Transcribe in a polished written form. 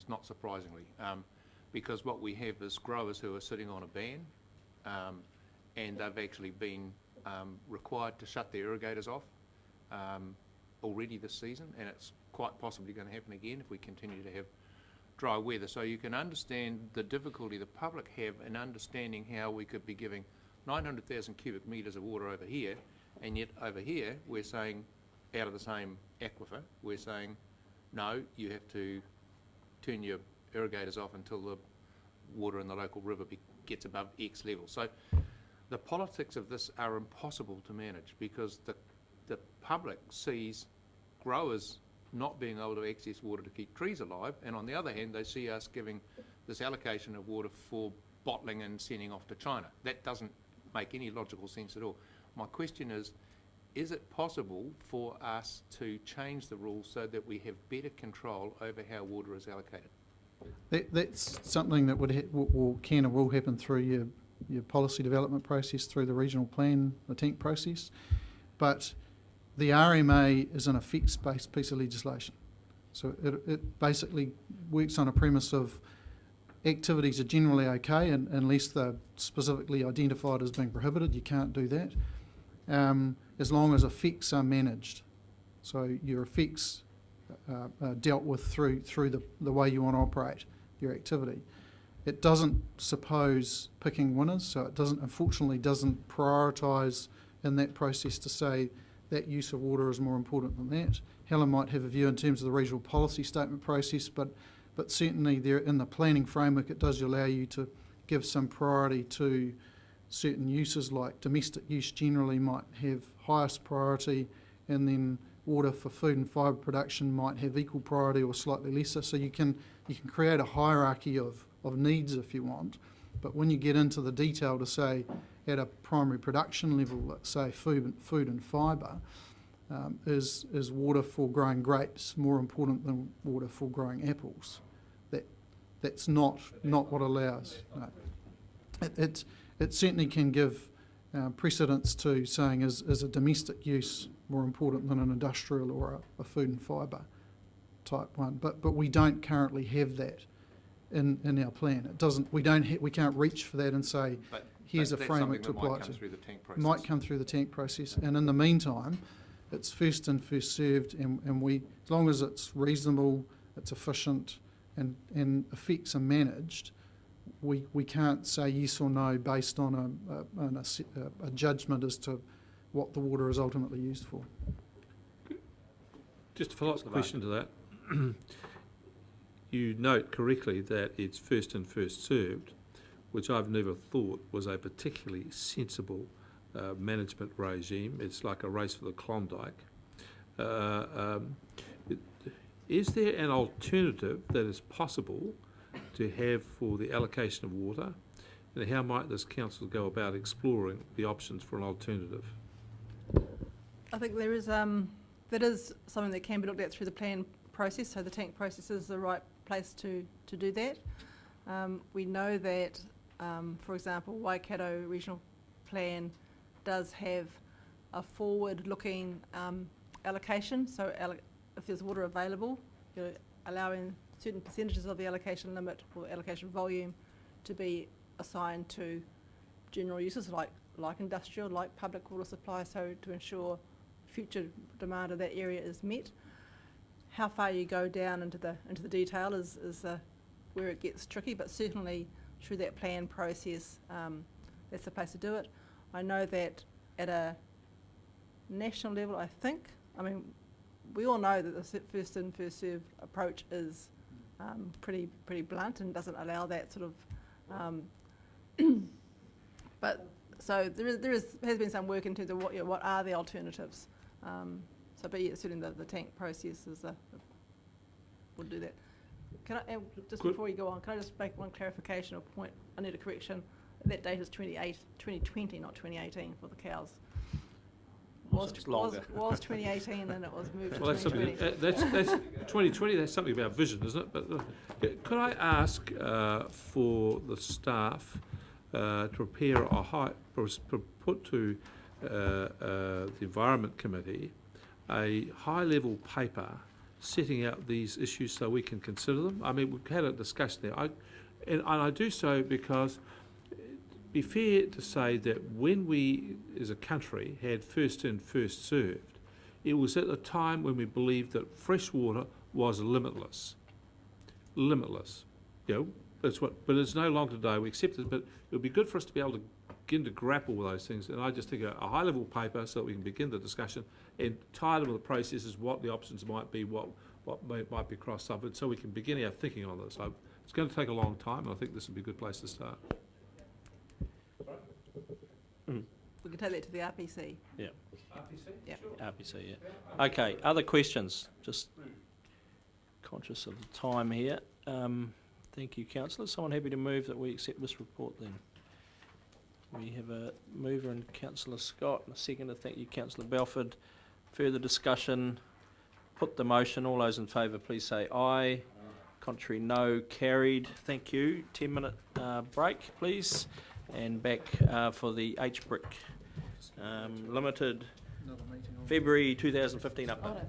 not surprisingly, because what we have is growers who are sitting on a ban, and they've actually been required to shut their irrigators off already this season, and it's quite possibly going to happen again if we continue to have dry weather. So you can understand the difficulty the public have in understanding how we could be giving 900,000 cubic metres of water over here, and yet over here we're saying, out of the same aquifer, we're saying, no, you have to turn your irrigators off until the water in the local river gets above X level. So the politics of this are impossible to manage, because the public sees growers not being able to access water to keep trees alive, and on the other hand they see us giving this allocation of water for bottling and sending off to China. That doesn't make any logical sense at all. My question is it possible for us to change the rules so that we have better control over how water is allocated? That's something that can and will happen through your policy development process, through the regional plan, the TENC process. But the RMA is an effects-based piece of legislation. So it basically works on a premise of activities are generally okay, and unless they're specifically identified as being prohibited, you can't do that, as long as effects are managed. So your effects are dealt with through the way you want to operate your activity. It doesn't suppose picking winners, so it unfortunately doesn't prioritise in that process to say that use of water is more important than that. Helen might have a view in terms of the regional policy statement process, but certainly there in the planning framework it does allow you to give some priority to certain uses, like domestic use generally might have highest priority, and then water for food and fibre production might have equal priority or slightly lesser. So you can create a hierarchy of needs if you want, but when you get into the detail to say at a primary production level, let's say food and fibre, is water for growing grapes more important than water for growing apples? That's not what allows. No. It certainly can give precedence to saying is a domestic use more important than an industrial or a food and fibre type one. But we don't currently have that in our plan. It doesn't. We can't reach for that and say, here's a framework to apply it to. Might come through the TENC process, and in the meantime, it's first in, first served, and we, as long as it's reasonable, it's efficient, and effects are managed, we can't say yes or no based on a judgment as to what the water is ultimately used for. Just a follow-up question to that. You note correctly that it's first in, first served, which I've never thought was a particularly sensible management regime. It's like a race for the Klondike. Is there an alternative that is possible to have for the allocation of water, and how might this council go about exploring the options for an alternative? I think there is that is something that can be looked at through the plan process, so the TENC process is the right place to do that. We know that, for example, Waikato Regional Plan does have a forward-looking allocation, so if there's water available, you're allowing certain percentages of the allocation limit or allocation volume to be assigned to general uses like industrial, like public water supply, so to ensure future demand of that area is met. How far you go down into the detail is where it gets tricky, but certainly through that plan process, that's the place to do it. I know that at a national level, we all know that the first in, first served approach is pretty blunt and doesn't allow that sort of. But so has been some work in terms of what are the alternatives. But yeah, certainly the TENC process would do that. Can I just Good. Before you go on, can I just make one clarification or point? I need a correction. That date is 2020, not 2018 for the cows. Was 2018 and it was moved to 2020. That's 2020. That's something about vision, isn't it? But could I ask for the staff to prepare put to the Environment Committee a high-level paper setting out these issues so we can consider them. I mean, we've had a discussion there. And I do so because it'd be fair to say that when we, as a country, had first in, first served, it was at a time when we believed that fresh water was limitless. Limitless. You know, but it's no longer today. We accept it, but it would be good for us to be able to begin to grapple with those things. And I just think a high-level paper so that we can begin the discussion and tie them with the processes, what the options might be, what might be cross-subject, so we can begin our thinking on this. So it's going to take a long time, and I think this would be a good place to start. We can take that to the RPC. Yeah. RPC? Yeah. Sure. RPC, yeah. Okay, other questions? Just conscious of the time here. Thank you, councillors. Someone happy to move that we accept this report then? We have a mover in Councillor Scott and a seconder. Thank you, Councillor Belford. Further discussion? Put the motion. All those in favour, please say aye. Contrary, no. Carried. Thank you. 10-minute break, please. And back for the HBRC Limited Another meeting on February 2015 update.